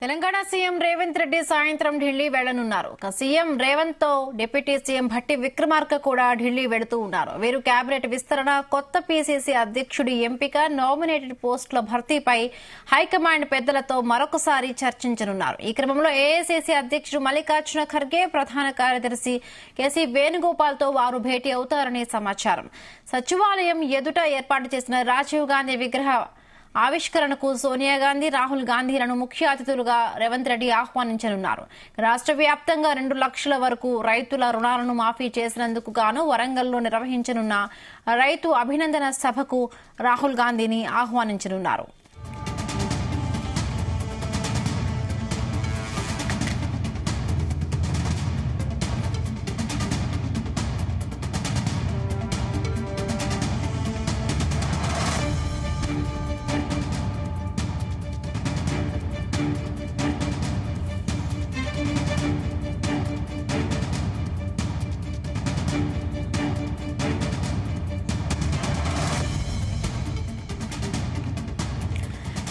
Telangana CM Revanth Reddy సాయంత్రం Delhi వెళ్లనున్నారు. CM Revanth తో deputy CM Bhatti Vikramarka కూడా ఢిల్లీ వెళుతూ ఉన్నారు. వీరు కేబినెట్ విస్తరణ, కొత్త పీసీసీ అధ్యక్షుడి ఎంపిక, నామినేటెడ్ పోస్టుల భర్తీపై హైకమాండ్ పెద్దలతో మరొకసారి చర్చించనున్నారు. ఈ క్రమంలో ఏఐసీసీ అధ్యక్షుడు మల్లికార్జున ఖర్గే, ప్రధాన కార్యదర్శి కేసీ వేణుగోపాల్ తో వారు భేటీ అవుతారని సమాచారం. సచివాలయం ఎదుట ఏర్పాటు చేసిన రాజీవ్ గాంధీ విగ్రహ ఆవిష్కరణకు సోనియా గాంధీ, రాహుల్ గాంధీలను ముఖ్య అతిథులుగా రేవంత్ రెడ్డి ఆహ్వానించనున్నారు. రాష్ట్ర వ్యాప్తంగా 2 లక్షల వరకు రైతుల రుణాలను మాఫీ చేసినందుకు గాను వరంగల్లో నిర్వహించనున్న రైతు అభినందన సభకు రాహుల్ గాంధీని ఆహ్వానించనున్నారు.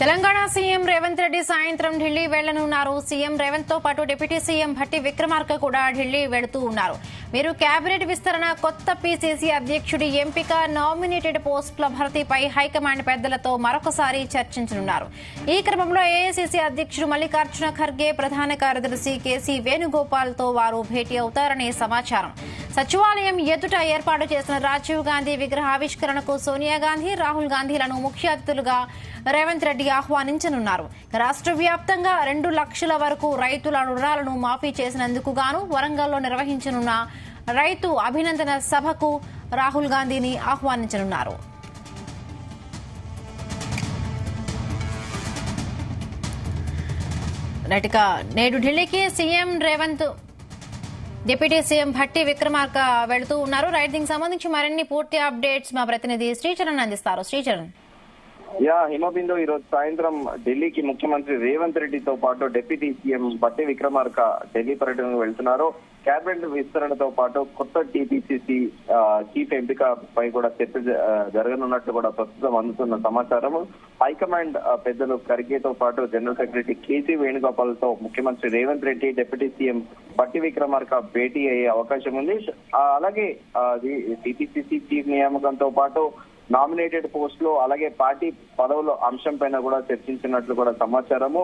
తెలంగాణ సీఎం రేవంత్ రెడ్డి సాయంత్రం ఢిల్లీ వెళ్లనున్నారు. సీఎం రేవంత్ తో పాటు డిప్యూటీ సీఎం భట్టి విక్రమార్క కూడా ఢిల్లీ వెళుతూ ఉన్నారు. వీరు కేబినెట్ విస్తరణ, కొత్త పీసీసీ అధ్యక్షుడి ఎంపిక, నామినేటెడ్ పోస్టుల భర్తీపై హైకమాండ్ పెద్దలతో మరొకసారి చర్చించనున్నారు. ఈ క్రమంలో ఏఐసీసీ అధ్యక్షుడు మల్లికార్జున ఖర్గే, ప్రధాన కార్యదర్శి కేసీ వేణుగోపాల్ తో వారు భేటీ అవుతారని సమాచారం. సచివాలయం ఎదుట ఏర్పాటు చేసిన రాజీవ్ గాంధీ విగ్రహ ఆవిష్కరణకు సోనియా గాంధీ, రాహుల్ గాంధీలను ముఖ్య అతిథులుగా రేవంత్ రెడ్డి ఆహ్వానించనున్నారు. రాష్ట్ర వ్యాప్తంగా 2 లక్షల వరకు రైతుల రుణాలను మాఫీ చేసినందుకు గాను వరంగల్లో నిర్వహించనున్న రైతు అభినందన సభకు రాహుల్ గాంధీని ఆహ్వానించనున్నారు. నేడు ఢిల్లీకి CM Revanth, deputy CM Bhatti Vikramarka వెళుతూ ఉన్నారు. దీనికి సంబంధించి మరిన్ని పూర్తి అప్డేట్స్ మా ప్రతినిధి శ్రీచరణ్ అందిస్తారు. శ్రీచరణ్. హిమబిందు ఈ రోజు సాయంత్రం ఢిల్లీకి ముఖ్యమంత్రి రేవంత్ రెడ్డితో పాటు డిప్యూటీ సీఎం భట్టి విక్రమార్క ఢిల్లీ పర్యటనకు వెళ్తున్నారు. కేబినెట్ విస్తరణతో పాటు కొత్త టీపీసీసీ చీఫ్ ఎంపిక పై కూడా చర్చ జరగనున్నట్టు కూడా ప్రస్తుతం అందుతున్న సమాచారం. హైకమాండ్ పెద్దలు ఖర్గేతో పాటు జనరల్ సెక్రటరీ కేసీ వేణుగోపాల్ తో ముఖ్యమంత్రి రేవంత్ రెడ్డి, డిప్యూటీ సీఎం భట్టి విక్రమార్క భేటీ అయ్యే అవకాశం ఉంది. అలాగే టీపీసీసీ చీఫ్ నియామకంతో పాటు నామినేటెడ్ పోస్టులు, అలాగే పార్టీ పదవుల అంశం పైన కూడా చర్చించినట్లు కూడా సమాచారము.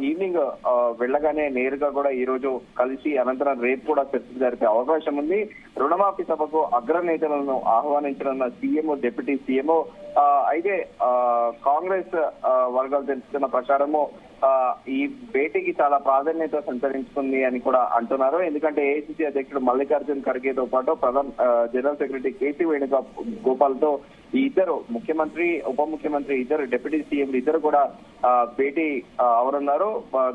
ఈవినింగ్ వెళ్ళగానే నేరుగా కూడా ఈ రోజు కలిసి అనంతరం రేపు కూడా చర్చ జరిపే అవకాశం ఉంది. రుణమాఫీ సభకు అగ్రనేతలను ఆహ్వానించనున్న సీఎం, డిప్యూటీ సీఎం. అయితే కాంగ్రెస్ వర్గాలు తెలుస్తున్న ప్రకారము ఈ భేటీకి చాలా ప్రాధాన్యత సంతరించుకుంది అని కూడా అంటున్నారు. ఎందుకంటే ఏఐసీసీ అధ్యక్షుడు మల్లికార్జున ఖర్గేతో పాటు జనరల్ సెక్రటరీ కేసీ వేణుగోపాల్ తో ఈ ఇద్దరు, ముఖ్యమంత్రి, ఉప ముఖ్యమంత్రి ఇద్దరు, డిప్యూటీ సీఎం ఇద్దరు కూడా భేటీ అవనున్నారు.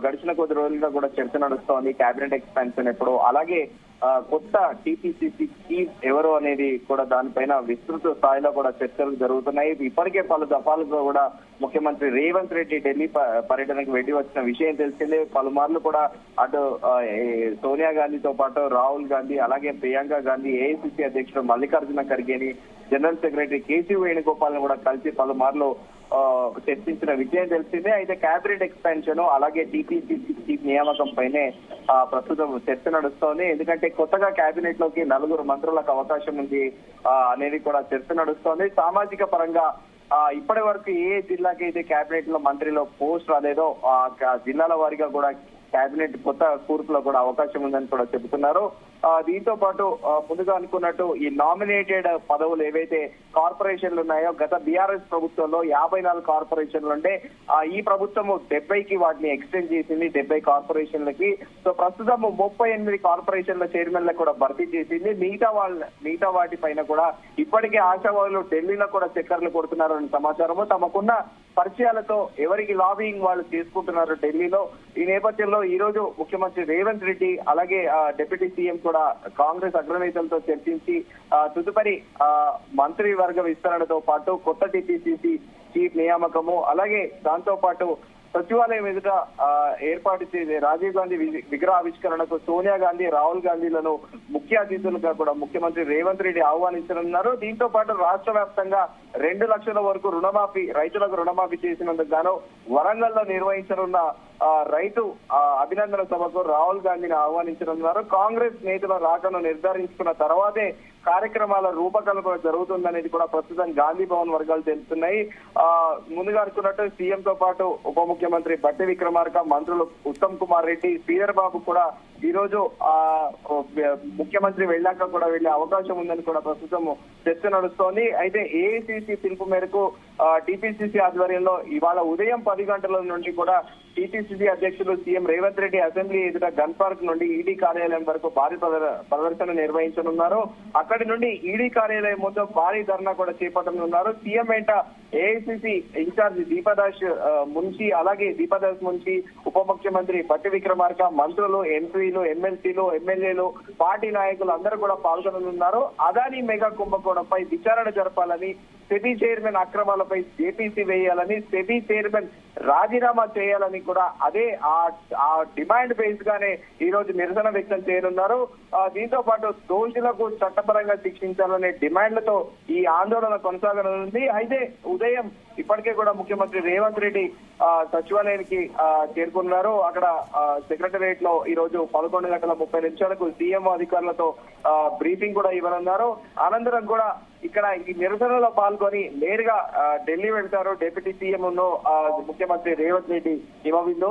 గడిచిన కొద్ది రోజులుగా కూడా చర్చ నడుస్తోంది కేబినెట్ ఎక్స్పాన్షన్ ఎప్పుడు, అలాగే కొత్త టీపీసీసీ చీఫ్ ఎవరు అనేది కూడా దానిపైన విస్తృత స్థాయిలో కూడా చర్చలు జరుగుతున్నాయి. ఇప్పటికే పలు దఫాలుగా కూడా ముఖ్యమంత్రి రేవంత్ రెడ్డి ఢిల్లీ పర్యటనకు వెళ్లి వచ్చిన విషయం తెలిసిందే. పలుమార్లు కూడా అటు సోనియా గాంధీతో పాటు రాహుల్ గాంధీ, అలాగే ప్రియాంక గాంధీ, ఏఐసీసీ అధ్యక్షుడు మల్లికార్జున ఖర్గేని, జనరల్ సెక్రటరీ కేసీ వేణుగోపాల్ కూడా కలిసి పలుమార్లు చర్చించిన విషయం తెలిసిందే. అయితే కేబినెట్ ఎక్స్పాన్షన్, అలాగే టీపీసీసీ చీఫ్ నియామకం పైనే ప్రస్తుతం చర్చ నడుస్తోంది. ఎందుకంటే కొత్తగా కేబినెట్ లోకి 4 మంత్రులకు అవకాశం ఉంది అనేది కూడా చర్చ నడుస్తోంది. సామాజిక పరంగా ఇప్పటి వరకు ఏ జిల్లాకి అయితే కేబినెట్ లో మంత్రిలో పోస్ట్ రాలేదో ఆ జిల్లాల వారీగా కూడా కేబినెట్ కొత్త కూర్పులో కూడా అవకాశం ఉందని కూడా చెబుతున్నారు. దీంతో పాటు ముందుగా అనుకున్నట్టు ఈ నామినేటెడ్ పదవులు ఏవైతే కార్పొరేషన్లు ఉన్నాయో, గత బీఆర్ఎస్ ప్రభుత్వంలో 54 కార్పొరేషన్లు ఉంటే ఈ ప్రభుత్వం 70కి వాటిని ఎక్స్టెండ్ చేసింది, 70 కార్పొరేషన్లకి. సో ప్రస్తుతం 38 కార్పొరేషన్ల చైర్మన్లకు కూడా భర్తీ చేసింది. మిగతా వాటి పైన కూడా ఇప్పటికే ఆశావాదులు ఢిల్లీలో కూడా చక్కర్లు కొడుతున్నారు అని సమాచారము. తమకున్న పరిచయాలతో ఎవరికి లాబింగ్ వాళ్ళు చేసుకుంటున్నారు ఢిల్లీలో. ఈ నేపథ్యంలో ఈ రోజు ముఖ్యమంత్రి రేవంత్ రెడ్డి, అలాగే డిప్యూటీ సీఎం కూడా కాంగ్రెస్ అగ్రనేతలతో చర్చించి తదుపరి మంత్రివర్గ విస్తరణతో పాటు కొత్త టీపీసీసీ చీఫ్ నియామకము, అలాగే దాంతో పాటు సచివాలయం ఎదుట ఏర్పాటు చేసే రాజీవ్ గాంధీ విగ్రహ ఆవిష్కరణకు సోనియా గాంధీ, రాహుల్ గాంధీలను ముఖ్య అతిథులుగా కూడా ముఖ్యమంత్రి రేవంత్ రెడ్డి ఆహ్వానించనున్నారు. దీంతో పాటు రాష్ట్ర వ్యాప్తంగా 2 లక్షల వరకు రైతులకు రుణమాఫీ చేసినందుకు గాను వరంగల్ లో నిర్వహించనున్న రైతు అభినందన సభకు రాహుల్ గాంధీని ఆహ్వానించనున్నారు. కాంగ్రెస్ నేతల రాకను నిర్ధారించుకున్న తర్వాతే కార్యక్రమాల రూపకల్పన జరుగుతుందనేది కూడా ప్రస్తుతం గాంధీ భవన్ వర్గాలు తెలుస్తున్నాయి. ముందుగా అనుకున్నట్టు సీఎంతో పాటు ఉప ముఖ్యమంత్రి బట్టి విక్రమార్క, మంత్రులు ఉత్తమ్ కుమార్ రెడ్డి, శ్రీధర్ బాబు కూడా ఈ రోజు ముఖ్యమంత్రి వెళ్ళాక కూడా వెళ్లే అవకాశం ఉందని కూడా ప్రస్తుతం చర్చ నడుస్తోంది. అయితే ఏఐసిసి పిలుపు మేరకు టీపీసీసీ ఆధ్వర్యంలో ఇవాళ ఉదయం 10 గంటల నుండి కూడా టీపీసీసీ అధ్యక్షులు సీఎం రేవంత్ రెడ్డి అసెంబ్లీ ఎదుట గన్ పార్క్ నుండి ఈడీ కార్యాలయం వరకు భారీ ప్రదర్శన నిర్వహించనున్నారు. అక్కడి నుండి ఈడీ కార్యాలయం ముందు భారీ ధర్నా కూడా చేపట్టనున్నారు. సీఎం వెంట ఏఐసిసి ఇన్ఛార్జ్ దీపదాస్ మున్షి, ఉప ముఖ్యమంత్రి బట్టి విక్రమార్క, మంత్రులు, ఎంపీలు, ఎమ్మెల్సీలు, ఎమ్మెల్యేలు, పార్టీ నాయకులు అందరూ కూడా పాల్గొననున్నారు. అదానీ మెగా కుంభకోణంపై విచారణ జరపాలని, సెబీ చైర్మన్ అక్రమాలపై జేపీసీ వేయాలని, సెబీ చైర్మన్ రాజీనామా చేయాలని కూడా అదే ఆ డిమాండ్ బేస్ గానే ఈ రోజు నిరసన వ్యక్తం చేయనున్నారు. దీంతో పాటు దోషులకు చట్టపరంగా శిక్షించాలనే డిమాండ్లతో ఈ ఆందోళన కొనసాగనుంది. అయితే ఉదయం ఇప్పటికే కూడా ముఖ్యమంత్రి రేవంత్ రెడ్డి సచివాలయానికి చేరుకున్నారు. అక్కడ సెక్రటరియట్ లో ఈ రోజు 11:30 సీఎం అధికారులతో బ్రీఫింగ్ కూడా ఇవ్వనున్నారు. అనంతరం కూడా ఇక్కడ ఈ నిరసనలో పాల్గొని నేరుగా ఢిల్లీ వెళ్తారు డిప్యూటీ సీఎం ముఖ్యమంత్రి రేవంత్ రెడ్డి హిమబిందు.